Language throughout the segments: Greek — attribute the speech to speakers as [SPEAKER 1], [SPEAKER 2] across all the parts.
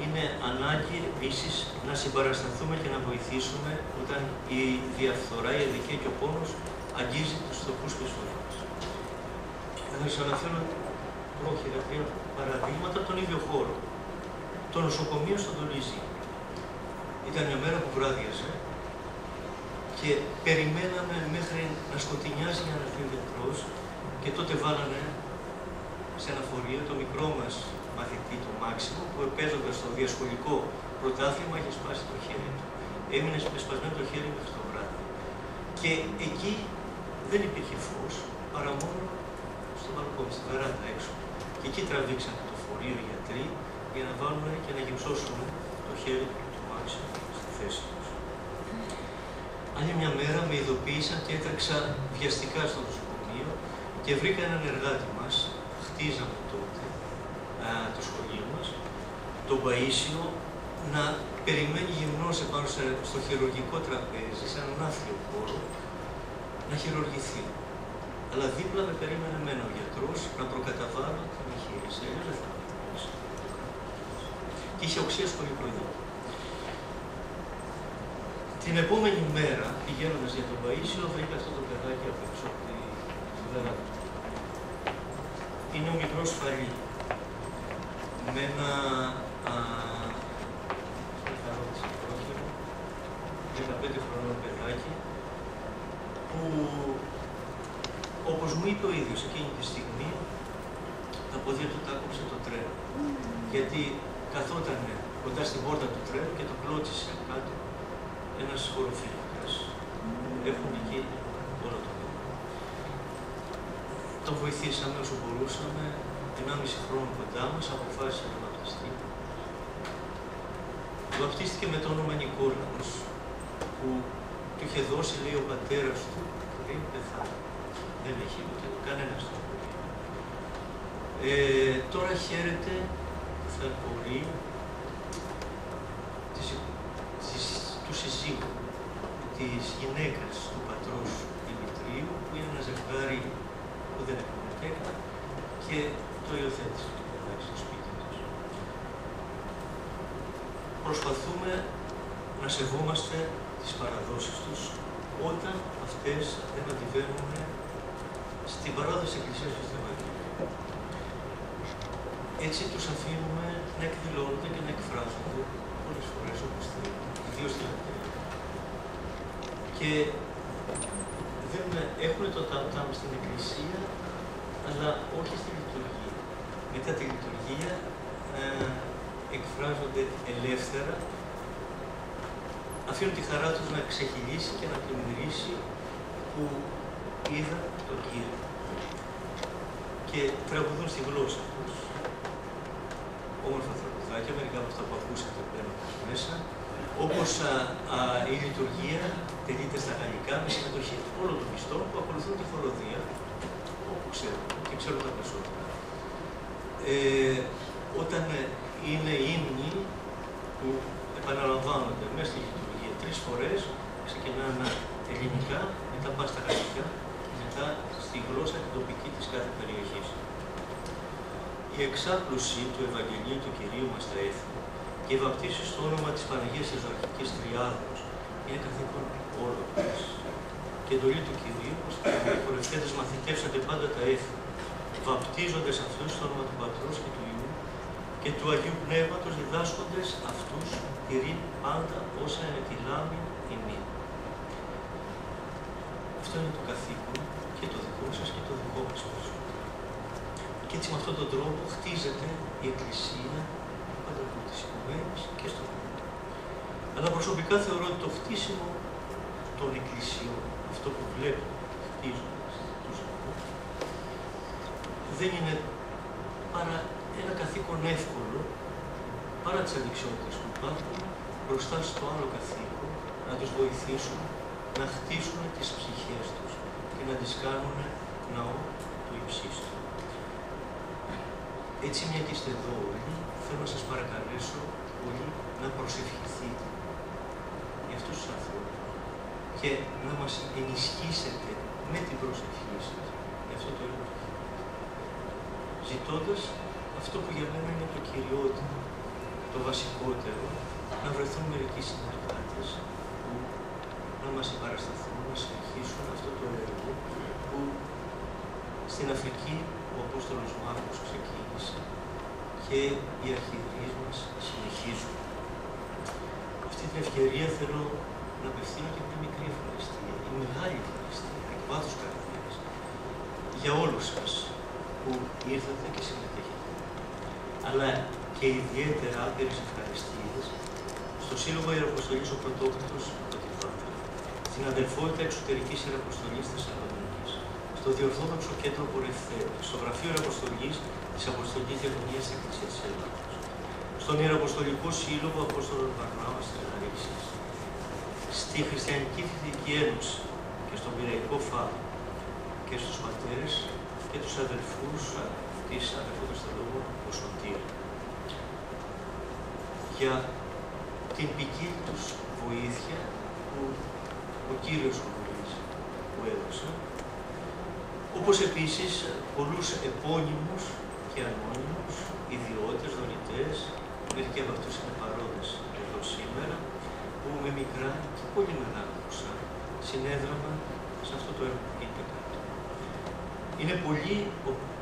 [SPEAKER 1] είναι ανάγκη επίσης να συμπαρασταθούμε και να βοηθήσουμε όταν η διαφθορά, η αδικία και ο πόνος αγγίζει τους φτωχούς και τους φτωχούς. Θα σας αναφέρω πρόχειρα 3 παραδείγματα από τον ίδιο χώρο. Το νοσοκομείο στον Τολίζη. Ήταν μια μέρα που βράδιασε και περιμέναμε μέχρι να σκοτεινιάζει για να έρθει ο γιατρός και τότε βάλανε σε ένα φορείο το μικρό μας μαθητή, το Μάξιμο, που παίζοντας στο διασχολικό πρωτάθλημα είχε σπάσει το χέρι του. Έμεινε σπασμένο το χέρι μέχρι το βράδυ. Και εκεί δεν υπήρχε φως, παρά μόνο στο μπαλκόνι, στη βεράντα έξω. Και εκεί τραβήξανε το φορείο οι γιατροί για να βάλουν και να γυψώσουν το χέρι του Μάξιμου στη θέση του. Άλλη μια μέρα με ειδοποίησαν και έτρεξα βιαστικά στο νοσοκομείο και βρήκα έναν εργάτη μας, χτίζαμε τότε το σχολείο μας, τον Παΐσιο, να περιμένει γυμνός επάνω στο χειρουργικό τραπέζι, σε έναν άθλιο χώρο, να χειρουργηθεί. Αλλά δίπλα με περίμενε εμένα ο γιατρός να προκαταβάλω την εγχείρηση. Δεν θα μπορούσα. Και είχε οξία στο λιπροειδό. Την επόμενη μέρα, πηγαίνοντας για τον Παΐσιο, βρήκα αυτό το παιδάκι απ' έξω από τη βεράντα. Είναι ο μικρός Φαλή, με ένα 15 χρονών παιδάκι, που, όπως μου είπε ο ίδιος εκείνη τη στιγμή, τα πόδια του τα άκοψε το τρένο. Γιατί καθόταν κοντά στην πόρτα του τρένου και το κλώτσισε κάτω ένας χωροφύλακας. Έχουν εκεί όλο το νόμο. Τον βοηθήσαμε όσο μπορούσαμε, 1,5 χρόνο κοντά μας, αποφάσισε να βαπτιστεί. Βαπτίστηκε με το όνομα Νικόλαος, που του είχε δώσει, λέει, ο πατέρας του πριν πεθάνει. Δεν έχει ούτε κανένας το παιδί. Τώρα χαίρεται, θα μπορεί, του συζύγου της γυναίκας του πατρός Δημητρίου, που είναι ένα ζευγάρι που δεν έχουν τέκνα και το υιοθέτησε το παιδάκι στο σπίτι τους. Προσπαθούμε να σεβόμαστε τις παραδόσεις τους όταν αυτές δεν αντιβαίνουν στην παράδοση της Εκκλησίας του Ευαγγελίου. Έτσι τους αφήνουμε να εκδηλώνονται και να εκφράζονται πολλές φορές όπως θέλουν, ιδίως στην Λατρεία. Και δεν έχουν το τάμ-τάμ στην Εκκλησία, αλλά όχι στη λειτουργία. Μετά τη λειτουργία εκφράζονται ελεύθερα, αφήνουν τη χαρά τους να ξεχυλήσει και να πλημμυρίσει που είδα τον Κύριο. Και τραγουδούν στη γλώσσα τους. Όμορφα τραγουδάκια, μερικά από αυτά που ακούσατε μπαίνοντας μέσα, όπως η λειτουργία τελείται στα γαλλικά με συμμετοχή όλων των πιστών που ακολουθούν τη χοροδία, όπου ξέρουν και ξέρουν τα περισσότερα. Όταν είναι ύμνοι που επαναλαμβάνονται μέσα στη λειτουργία 3 φορές, ξεκινάνε ελληνικά, μετά πάνε στα γαλλικά, μετά στη γλώσσα την τοπική της κάθε περιοχής. Η εξάπλωση του Ευαγγελίου του Κυρίου μας στα έθνη και η βαπτίση στο όνομα της Παναγίας της Ζωαρχικής Τριάδος είναι καθήκον όλων μας. Και εντολή του Κυρίου, ώστε οι χορευτές μαθητεύσατε πάντα τα έθνη, βαπτίζοντες αυτούς στο όνομα του Πατρός και του Υιού και του Αγίου Πνεύματος, διδάσκοντες αυτούς τηρήν πάντα όσα είναι τη λάμη ημί. Αυτό είναι το καθήκον και το δικό σας και το δικό μας προσωπικό. Και έτσι με αυτόν τον τρόπο χτίζεται η Εκκλησία πάντα από τις οικουμένες και στον κόσμο. Αλλά προσωπικά θεωρώ ότι το χτίσιμο των εκκλησιών, αυτό που βλέπουμε χτίζοντας τους ανθρώπους, δεν είναι παρά ένα καθήκον εύκολο, παρά τις αδικιότητες που υπάρχουν, μπροστά στο άλλο καθήκον, να τους βοηθήσουν να χτίσουν τις ψυχές τους και να τις κάνουν ναό του υψίστου. Έτσι, μια και είστε εδώ όλοι, θέλω να σας παρακαλέσω όλοι να προσευχηθείτε για αυτούς τους ανθρώπους και να μας ενισχύσετε με την προσευχή σας για αυτό το έργο. Ζητώντας αυτό που για μένα είναι το κυριότερο, το βασικότερο, να βρεθούν μερικοί συνεργάτες που να μας συμπαρασταθούν, να συνεχίσουν αυτό το έργο που στην Αφρική ο Απόστολος Μάρκος ξεκίνησε και οι αρχιερείς μας συνεχίζουν. Αυτή την ευκαιρία θέλω να απευθύνω και μια μικρή ευχαριστία, η μεγάλη ευχαριστία, εκ βάθους καρδιάς, για όλους σας που ήρθατε και συμμετέχετε. Αλλά και ιδιαίτερα άπειρες ευχαριστίες στο Σύλλογο Ιεραποστολής ο Πρωτόκριτος από τη Βάφη, στην Αδελφότητα Εξωτερικής Ιεραποστολής Θεσσαλονίκης, στο Διορθόδοξο Κέντρο Πορευθέου, στο Γραφείο Ιεραποστολής της Αποστολικής Διακονίας της Εκκλησίας της Ελλάδος, στον Ιεραποστολικό Σύλλογο Απόστολων Βαρνάβας της Λαρίσης, στη Χριστιανική Φοιτητική Ένωση και στον Πειραϊκό Φάδο και στους πατέρες και τους αδελφούς της Αδελφότητας του Λόγου Κοσωτήρ, για την ποικίλη τους βοήθεια που ο Κύριος γνωρίζει, που έδωσε, όπως επίσης πολλούς επώνυμους και ανώνυμους, ιδιώτες, δωρητές, μερικοί από αυτούς είναι παρόντες εδώ σήμερα, που με μικρά και πολύ μεγάλα ποσά συνέδραμα σε αυτό το έργο που είπε κάτω. Είναι πολλοί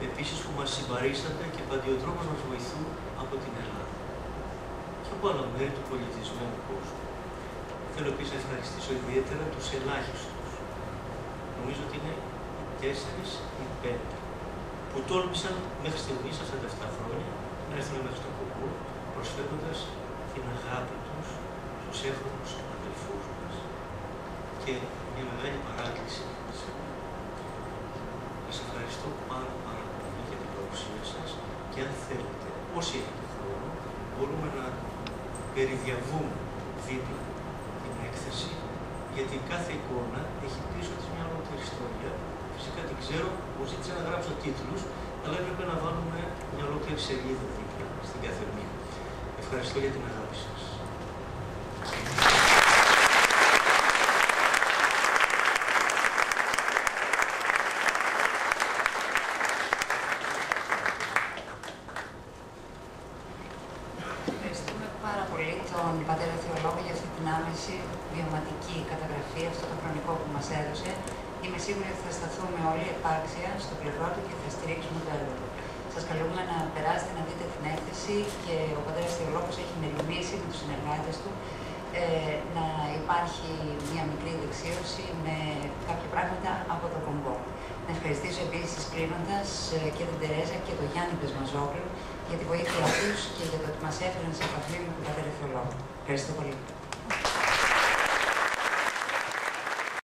[SPEAKER 1] επίσης που μας συμπαρίστανται και παντιοτρόπως μας βοηθούν από την Ελλάδα και από άλλα μέρη του πολιτισμένου κόσμου. Θέλω επίσης να ευχαριστήσω ιδιαίτερα τους ελάχιστους. Νομίζω ότι είναι 4 ή 5 που τόλμησαν μέχρι στιγμής αυτά τα 7 χρόνια να έρθουν μέχρι στο κομμού, προσφέροντας την αγάπη τους στους έφρονους αδελφούς μας και μια μεγάλη παράκληση σε μένα. Σας ευχαριστώ πάρα πολύ για την παρουσία σας και αν θέλετε, όσοι έχετε χρόνο, μπορούμε να περιδιαβούμε δίπλα την έκθεση, γιατί κάθε εικόνα έχει πίσω της μια ολόκληρη ιστορία. Φυσικά την ξέρω, μου ζήτησα να γράψω τίτλους, αλλά έπρεπε να βάλουμε μια ολόκληρη σελίδα δίπλα στην κάθε μία. Ευχαριστώ για την αγάπη σας.
[SPEAKER 2] Ευχαριστούμε πάρα πολύ τον πατέρα Θεολόγο για αυτή την άμεση βιωματική καταγραφή, αυτό το χρονικό που μας έδωσε. Είμαι σίγουρη ότι θα σταθούμε όλοι επάξια στο πλευρό του και θα στηρίξουμε το έργο του. Σας καλούμε να περάσετε να δείτε την έκθεση και ο πατέρας Θεολόγος έχει μεριμνήσει με τους συνεργάτες του να υπάρχει μια μικρή δεξίωση με κάποια πράγματα από το Κονγκό. Να ευχαριστήσω επίσης κλείνοντας και την Τερέζα και τον Γιάννη Πεσμαζόγλου για τη βοήθεια τους και για το ότι μας έφεραν σε επαφή με τον πατέρα Θεολόγο. Ευχαριστώ πολύ.